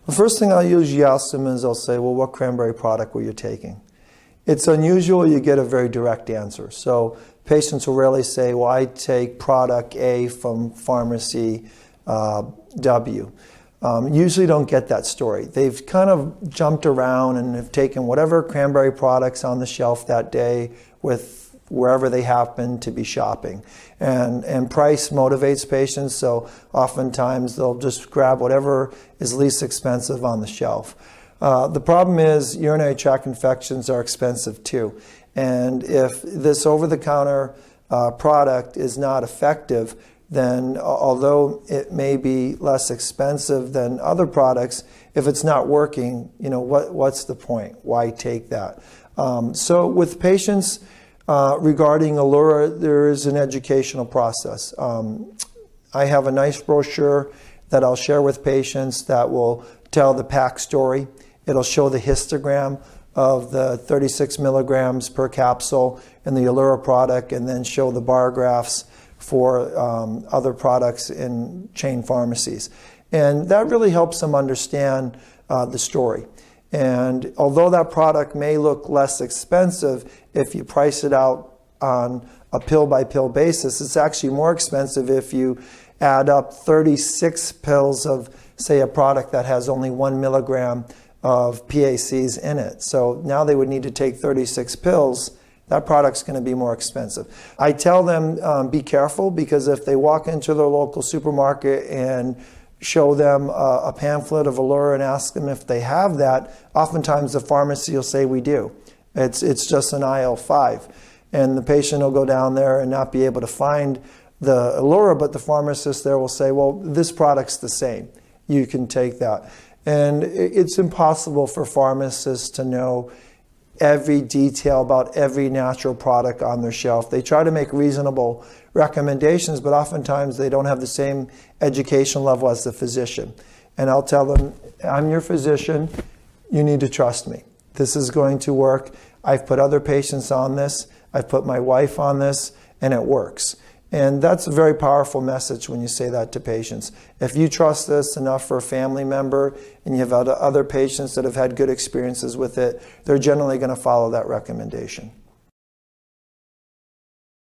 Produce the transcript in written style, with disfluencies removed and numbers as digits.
The first thing I'll usually ask them is I'll say, well, what cranberry product were you taking? It's unusual you get a very direct answer. So patients will rarely say, well, I take product A from pharmacy W. Usually don't get that story. They've kind of jumped around and have taken whatever cranberry products on the shelf that day with wherever they happen to be shopping. And price motivates patients, so oftentimes they'll just grab whatever is least expensive on the shelf. The problem is urinary tract infections are expensive too. And if this over-the-counter product is not effective, then although it may be less expensive than other products, if it's not working, what's the point? Why take that? So with patients regarding ellura, there is an educational process. I have a nice brochure that I'll share with patients that will tell the pack story. It'll show the histogram of the 36 milligrams per capsule in the ellura product, and then show the bar graphs for other products in chain pharmacies. And that really helps them understand the story. And although that product may look less expensive, if you price it out on a pill-by-pill basis, it's actually more expensive if you add up 36 pills of, say, a product that has only 1 milligram of PACs in it. So now they would need to take 36 pills. That product's going to be more expensive. I tell them, be careful, because if they walk into their local supermarket and show them a pamphlet of ellura and ask them if they have that, oftentimes the pharmacy will say, we do. It's just an IL-5. And the patient will go down there and not be able to find the ellura, but the pharmacist there will say, well, this product's the same. You can take that. And it's impossible for pharmacists to know every detail about every natural product on their shelf. They try to make reasonable recommendations, but oftentimes they don't have the same education level as the physician. And I'll tell them, I'm your physician, you need to trust me. This is going to work. I've put other patients on this, I've put my wife on this, and it works. And that's a very powerful message when you say that to patients. If you trust this enough for a family member and you have other patients that have had good experiences with it, they're generally going to follow that recommendation.